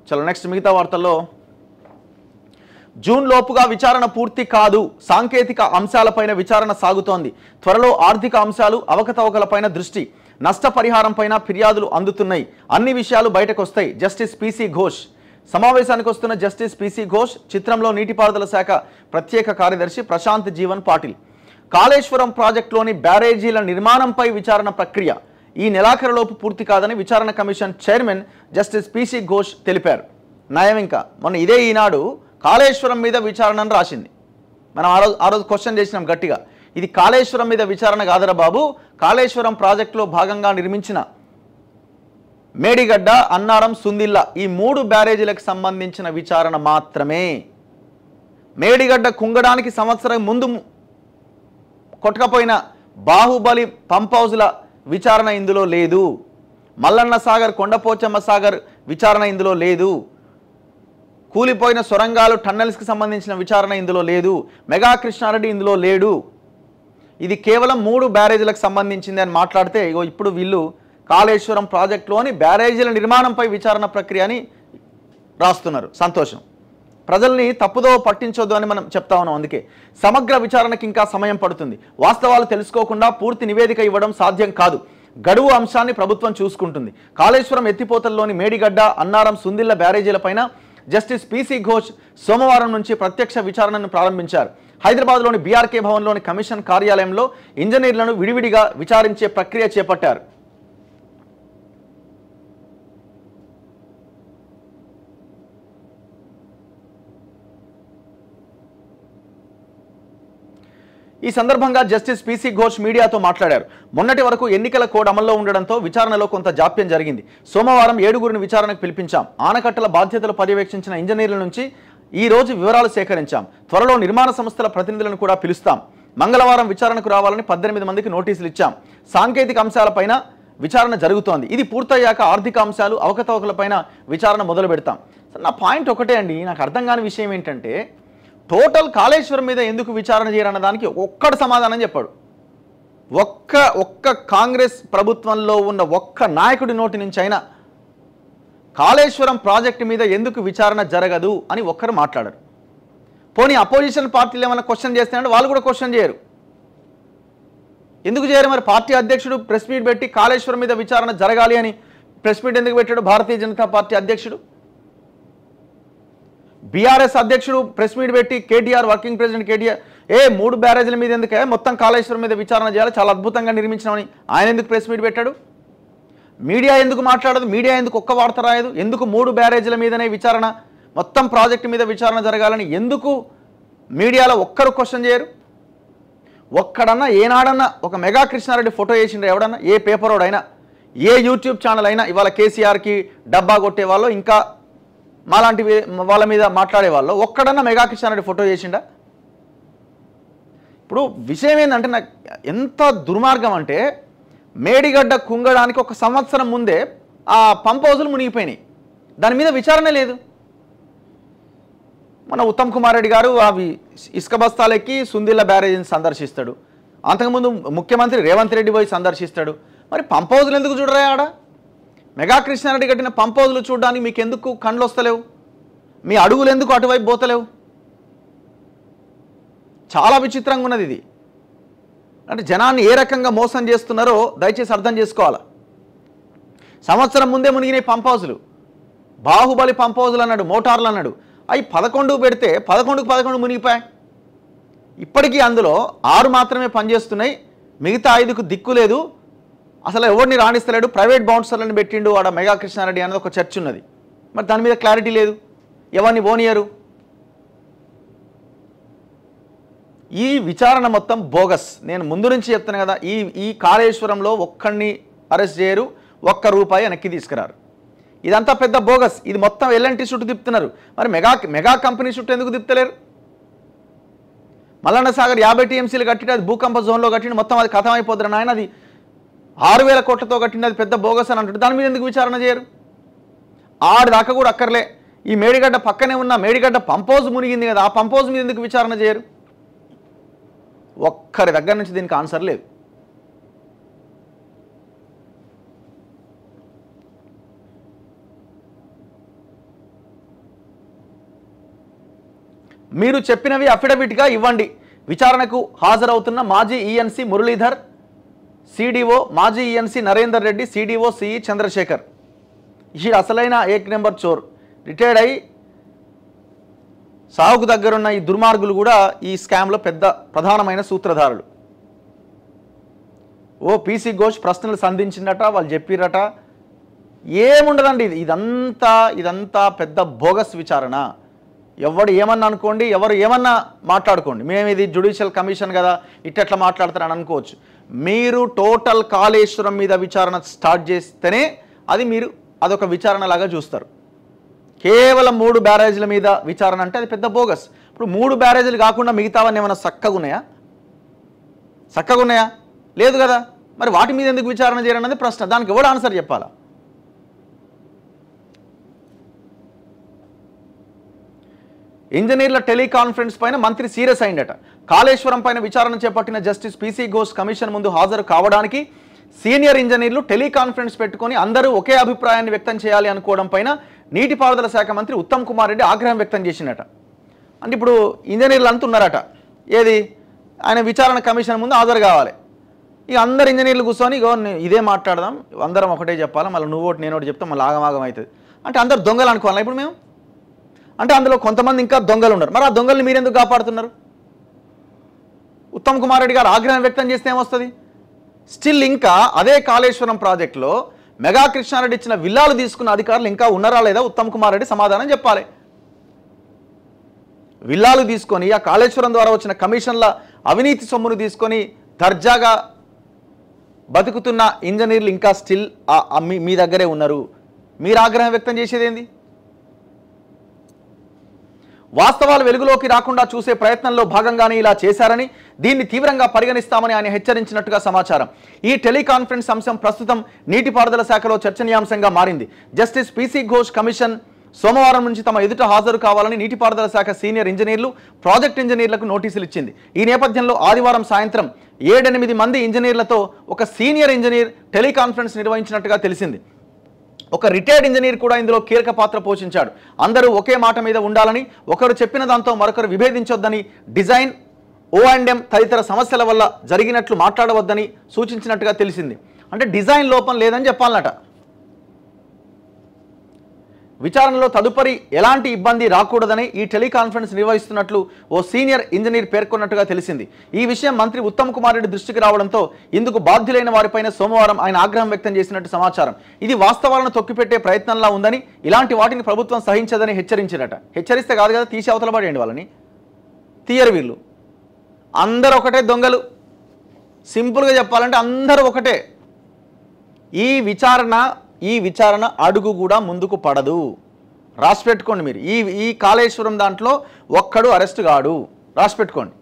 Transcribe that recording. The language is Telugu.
చలో నెక్స్ట్ మిగతా వార్తల్లో జూన్ లోపుగా విచారణ పూర్తి కాదు, సాంకేతిక అంశాలపైన విచారణ సాగుతోంది. త్వరలో ఆర్థిక అంశాలు, అవకతవకలపైన దృష్టి, నష్టపరిహారంపైన ఫిర్యాదులు అందుతున్నాయి. అన్ని విషయాలు బయటకు వస్తాయి. Justice PC Ghosh. సమావేశానికి వస్తున్న జస్టిస్ పిసి ఘోష్, చిత్రంలో నీటిపారుదల శాఖ ప్రత్యేక కార్యదర్శి ప్రశాంత్ జీవన్ పాటిల్. కాళేశ్వరం ప్రాజెక్టులోని బ్యారేజీల నిర్మాణంపై విచారణ ప్రక్రియ ఈ నెలాఖరులోపు పూర్తి కాదని విచారణ commission chairman justice PC Ghosh తెలిపారు. నయం ఇంకా మొన్న ఇదే ఈనాడు కాళేశ్వరం మీద విచారణను రాసింది. మనం ఆ రోజు క్వశ్చన్ చేసినాం గట్టిగా, ఇది కాళేశ్వరం మీద విచారణ కాదరా బాబు, కాళేశ్వరం ప్రాజెక్టులో భాగంగా నిర్మించిన మేడిగడ్డ, అన్నారం, సుందిల్ల ఈ 3 బ్యారేజీలకు సంబంధించిన విచారణ మాత్రమే. మేడిగడ్డ కుంగడానికి సంవత్సరం ముందు కొట్టకపోయిన బాహుబలి పంప్ హౌజ్ల విచారణ ఇందులో లేదు. మల్లన్న సాగర్, కొండపోచమ్మ సాగర్ విచారణ ఇందులో లేదు. కూలిపోయిన సొరంగాలు, టన్నెల్స్కి సంబంధించిన విచారణ ఇందులో లేదు. మెగా కృష్ణారెడ్డి ఇందులో లేడు. ఇది కేవలం 3 బ్యారేజీలకు సంబంధించింది అని మాట్లాడితే ఇగో ఇప్పుడు వీళ్ళు కాళేశ్వరం ప్రాజెక్టులోని బ్యారేజీల నిర్మాణంపై విచారణ ప్రక్రియని రాస్తున్నారు. సంతోషం. ప్రజల్ని తప్పుదో పట్టించొద్దు అని మనం చెప్తా ఉన్నాం. అందుకే సమగ్ర విచారణకి ఇంకా సమయం పడుతుంది. వాస్తవాలు తెలుసుకోకుండా పూర్తి నివేదిక ఇవ్వడం సాధ్యం కాదు. గడువు అంశాన్ని ప్రభుత్వం చూసుకుంటుంది. కాళేశ్వరం ఎత్తిపోతల్లోని మేడిగడ్డ, అన్నారం, సుందిల్ల బ్యారేజీలపైన జస్టిస్ పిసి ఘోష్ సోమవారం నుంచి ప్రత్యక్ష విచారణను ప్రారంభించారు. హైదరాబాద్లోని బీఆర్కే భవన్లోని కమిషన్ కార్యాలయంలో ఇంజనీర్లను విడివిడిగా విచారించే ప్రక్రియ చేపట్టారు. ఈ సందర్భంగా జస్టిస్ పిసి ఘోష్ మీడియాతో మాట్లాడారు. మొన్నటి వరకు ఎన్నికల కోడ్ అమల్లో ఉండడంతో విచారణలో కొంత జాప్యం జరిగింది. సోమవారం 7గురిని విచారణకు పిలిపించాం. ఆనకట్టల బాధ్యతలు పర్యవేక్షించిన ఇంజనీర్ల నుంచి ఈ రోజు వివరాలు సేకరించాం. త్వరలో నిర్మాణ సంస్థల ప్రతినిధులను కూడా పిలుస్తాం. మంగళవారం విచారణకు రావాలని 18 మందికి నోటీసులు ఇచ్చాం. సాంకేతిక అంశాలపైన విచారణ జరుగుతోంది. ఇది పూర్తయ్యాక ఆర్థిక అంశాలు, అవకతవకలపైన విచారణ మొదలు పెడతాం. నా పాయింట్ ఒకటే అండి, నాకు అర్థం కాని విషయం ఏంటంటే టోటల్ కాళేశ్వరం మీద ఎందుకు విచారణ చేయరన్న దానికి ఒక్కడు సమాధానం చెప్పాడు. ఒక్క కాంగ్రెస్ ప్రభుత్వంలో ఉన్న ఒక్క నాయకుడి నోటి నుంచి అయినా కాళేశ్వరం ప్రాజెక్టు మీద ఎందుకు విచారణ జరగదు అని ఒక్కరు మాట్లాడరు. పోనీ అపోజిషన్ పార్టీలు ఏమైనా క్వశ్చన్ చేస్తారంటే వాళ్ళు కూడా క్వశ్చన్ చేయరు. ఎందుకు చేయరు మరి? పార్టీ అధ్యక్షుడు ప్రెస్ మీట్ పెట్టి కాళేశ్వరం మీద విచారణ జరగాలి అని ప్రెస్ మీట్ ఎందుకు పెట్టాడు? భారతీయ జనతా పార్టీ అధ్యక్షుడు. బీఆర్ఎస్ అధ్యక్షుడు ప్రెస్ మీట్ పెట్టి కేటీఆర్, వర్కింగ్ ప్రెసిడెంట్ కేటీఆర్ 3 బ్యారేజీల మీద ఎందుకే మొత్తం కాళేశ్వరం మీద విచారణ చేయాలి, చాలా అద్భుతంగా నిర్మించినామని ఆయన ఎందుకు ప్రెస్ మీట్ పెట్టాడు? మీడియా ఎందుకు మాట్లాడదు? మీడియా ఎందుకు ఒక్క వార్త రాయదు? ఎందుకు 3 బ్యారేజీల మీదనే విచారణ, మొత్తం ప్రాజెక్టు మీద విచారణ జరగాలని ఎందుకు మీడియాలో ఒక్కరు క్వశ్చన్ చేయరు? ఒక్కడన్నా ఏనాడన్నా ఒక మెగా కృష్ణారెడ్డి ఫోటో వేసిండ్రు ఎవడన్నా? ఏ పేపర్ వాడైనా, ఏ యూట్యూబ్ ఛానల్ అయినా ఇవాళ కేసీఆర్కి డబ్బా కొట్టే వాళ్ళు, ఇంకా మాలాంటి వాళ్ళ మీద మాట్లాడే వాళ్ళు ఒక్కడన్నా మెగా కృష్ణారెడ్డి ఫోటో చేసిండా? ఇప్పుడు విషయం ఏంటంటే నాకు ఎంత దుర్మార్గం అంటే మేడిగడ్డ కుంగడానికి 1 సంవత్సరం ముందే ఆ పంప్ హౌజులు మునిగిపోయినాయి. దాని మీద విచారణ లేదు. మన ఉత్తమ్ కుమార్ రెడ్డి గారు అవి ఇసుక బస్తాలెక్కి సుందిల్ల బ్యారేజీని సందర్శిస్తాడు. అంతకుముందు ముఖ్యమంత్రి రేవంత్ రెడ్డి పోయి సందర్శిస్తాడు. మరి పంప్ హౌజులు ఎందుకు చూడరా? ఆడ మెగా కృష్ణారెడ్డి కట్టిన పంప్ హౌజులు చూడడానికి మీకు ఎందుకు కళ్ళు వస్తలేవు? మీ అడుగులు ఎందుకు అటువైపు పోతలేవు? చాలా విచిత్రంగా ఉన్నది ఇది. అంటే జనాన్ని ఏ రకంగా మోసం చేస్తున్నారో దయచేసి అర్థం చేసుకోవాలి. సంవత్సరం ముందే మునిగినాయి పంప్ హౌజులు. బాహుబలి పంప్ హౌజులు అన్నాడు, మోటార్లు అన్నాడు. అవి 11 పెడితే 11కు 11 మునిగిపోయాయి. ఇప్పటికీ అందులో 6 మాత్రమే పనిచేస్తున్నాయి. మిగతా 5కు దిక్కు లేదు. అసలు ఎవరిని రాణిస్తలేడు. ప్రైవేట్ బౌన్సర్లను పెట్టిండు ఆడ మెగా కృష్ణారెడ్డి అనేది ఒక చర్చ ఉన్నది. మరి దాని మీద క్లారిటీ లేదు. ఎవరిని పోనీయరు. ఈ విచారణ మొత్తం బోగస్. నేను ముందు నుంచి చెప్తాను కదా, ఈ కాళేశ్వరంలో ఒక్కడిని అరెస్ట్ చేయరు, ₹1 వెనక్కి తీసుకురారు. ఇదంతా పెద్ద బోగస్. ఇది మొత్తం ఎల్ఎన్టీ చుట్టూ తిప్పుతున్నారు. మరి మెగా కంపెనీ చుట్టూ ఎందుకు తిప్పుతలేరు? మల్లన్న సాగర్ 50 టీఎంసీలు కట్టింది, అది భూకంప జోన్లో కట్టింది, మొత్తం అది ఖతం అయిపోతున్నారు నాయన. అది 6,000 కోట్లతో కట్టింది, అది పెద్ద బోగస్ అని అంటారు. దాని మీద ఎందుకు విచారణ చేయరు? దాకా కూడా అక్కర్లే. ఈ మేడిగడ్డ పక్కనే ఉన్న మేడిగడ్డ పంప్ హౌజ్ మునిగింది కదా, ఆ పంప్ హౌజ్ మీద ఎందుకు విచారణ చేయరు? ఒక్కరి దగ్గర నుంచి దీనికి ఆన్సర్ లేదు. మీరు చెప్పినవి అఫిడవిట్గా ఇవ్వండి. విచారణకు హాజరవుతున్న మాజీ ఈఎన్సీ మురళీధర్, సిడిఓ మాజీ ENC Narender Reddy, CDO CE Chandrashekar. ఈ అసలైన ఏక్ నెంబర్ చోర్. రిటైర్డ్ అయి సాగుకు దగ్గరున్న ఈ దుర్మార్గులు కూడా ఈ స్కామ్లో పెద్ద ప్రధానమైన సూత్రధారులు. ఓ పీసీ ఘోష్ ప్రశ్నలు సంధించిందట, వాళ్ళు చెప్పిరట. ఏముండదండి, ఇదంతా పెద్ద బోగస్ విచారణ. ఎవడు ఏమన్నా అనుకోండి, ఎవరు ఏమన్నా మాట్లాడుకోండి, మేము ఇది జ్యుడిషియల్ కమిషన్ కదా ఇట్లా మాట్లాడతారని అనుకోవచ్చు. మీరు టోటల్ కాళేశ్వరం మీద విచారణ స్టార్ట్ చేస్తేనే అదొక విచారణ లాగా చూస్తారు. కేవలం 3 బ్యారేజీల మీద విచారణ అంటే అది పెద్ద బోగస్. ఇప్పుడు 3 బ్యారేజీలు కాకుండా మిగతావన్నీ ఏమైనా చక్కగా ఉన్నాయా? లేదు కదా. మరి వాటి మీద ఎందుకు విచారణ చేయాలన్నది ప్రశ్న. దానికి ఎవడు ఆన్సర్ చెప్పాలా? ఇంజనీర్ల టెలికాన్ఫరెన్స్ పైన మంత్రి సీరియస్ అయిందట. కాళేశ్వరం పైన విచారణ చేపట్టిన జస్టిస్ పీసీ ఘోష్ కమిషన్ ముందు హాజరు కావడానికి సీనియర్ ఇంజనీర్లు టెలికాన్ఫరెన్స్ పెట్టుకొని అందరూ ఒకే అభిప్రాయాన్ని వ్యక్తం చేయాలి అనుకోవడం పైన నీటిపారుదల శాఖ మంత్రి ఉత్తమ్ కుమార్ రెడ్డి ఆగ్రహం వ్యక్తం చేసినట. అంటే ఇప్పుడు ఇంజనీర్లు అంతా ఉన్నారట, ఏది ఆయన విచారణ కమిషన్ ముందు హాజరు కావాలి. ఇక అందరు ఇంజనీర్లు కూర్చొని ఇదే మాట్లాడదాం, అందరం ఒకటే చెప్పాలి, మళ్ళీ నువ్వు ఒకటి నేను ఒకటి చెప్తాం, మళ్ళీ ఆగమాగం అవుతుంది. అంటే అందరు దొంగలు అనుకోవాలి ఇప్పుడు మేము. అంటే అందులో కొంతమంది ఇంకా దొంగలు ఉన్నారు. మరి ఆ దొంగల్ని మీరెందుకు కాపాడుతున్నారు? ఉత్తమ్ కుమార్ రెడ్డి గారు ఆగ్రహం వ్యక్తం చేస్తే ఏమొస్తుంది? స్టిల్ ఇంకా అదే కాళేశ్వరం ప్రాజెక్టులో మెగా కృష్ణారెడ్డి ఇచ్చిన విల్లాలు తీసుకున్న అధికారులు ఇంకా ఉన్నారా లేదా ఉత్తమ్ కుమార్ రెడ్డి సమాధానం చెప్పాలి. విల్లాలు తీసుకొని ఆ కాళేశ్వరం ద్వారా వచ్చిన కమిషన్ల అవినీతి సొమ్మును తీసుకొని దర్జాగా బతుకుతున్న ఇంజనీర్లు ఇంకా స్టిల్ మీ దగ్గరే ఉన్నారు. మీరు ఆగ్రహం వ్యక్తం చేసేది ఏంది? వాస్తవాలు వెలుగులోకి రాకుండా చూసే ప్రయత్నంలో భాగంగానే ఇలా చేశారని, దీన్ని తీవ్రంగా పరిగణిస్తామని ఆయన హెచ్చరించినట్టుగా సమాచారం. ఈ టెలికాన్ఫరెన్స్ అంశం ప్రస్తుతం నీటిపారుదల శాఖలో చర్చనీయాంశంగా మారింది. జస్టిస్ పీసీ ఘోష్ కమిషన్ సోమవారం నుంచి తమ ఎదుట హాజరు కావాలని నీటిపారుదల శాఖ సీనియర్ ఇంజనీర్లు, ప్రాజెక్ట్ ఇంజనీర్లకు నోటీసులు ఇచ్చింది. ఈ నేపథ్యంలో ఆదివారం సాయంత్రం 7-8 మంది ఇంజనీర్లతో ఒక సీనియర్ ఇంజనీర్ టెలికాన్ఫరెన్స్ నిర్వహించినట్టుగా తెలిసింది. ఒక రిటైర్డ్ ఇంజనీర్ కూడా ఇందులో కీలక పాత్ర పోషించాడు. అందరూ ఒకే మాట మీద ఉండాలని, ఒకరు చెప్పిన దాంతో మరొకరు విభేదించొద్దని, డిజైన్, O&M తదితర సమస్యల వల్ల జరిగినట్లు మాట్లాడవద్దని సూచించినట్టుగా తెలిసింది. అంటే డిజైన్ లోపం లేదని చెప్పాలన్నట. విచారణలో తదుపరి ఎలాంటి ఇబ్బంది రాకూడదని ఈ టెలికాన్ఫరెన్స్ నిర్వహిస్తున్నట్లు ఓ సీనియర్ ఇంజనీర్ పేర్కొన్నట్టుగా తెలిసింది. ఈ విషయం మంత్రి ఉత్తమ్ కుమార్ రెడ్డి దృష్టికి రావడంతో ఇందుకు బాధ్యులైన వారిపైన సోమవారం ఆయన ఆగ్రహం వ్యక్తం చేసినట్టు సమాచారం. ఇది వాస్తవాలను తొక్కిపెట్టే ప్రయత్నంలా ఉందని, ఇలాంటి వాటిని ప్రభుత్వం సహించదని హెచ్చరించారట. హెచ్చరిస్తే కాదు కదా, తీసి అవతల పడేయండి వాళ్ళని. తీయరు వీళ్ళు. అందరూ ఒకటే దొంగలు. సింపుల్గా చెప్పాలంటే అందరూ ఒకటే. ఈ విచారణ అడుగు కూడా ముందుకు పడదు. రాసి పెట్టుకోండి మీరు. ఈ కాళేశ్వరం దాంట్లో ఒక్కడు అరెస్ట్ కాడు. రాసి పెట్టుకోండి.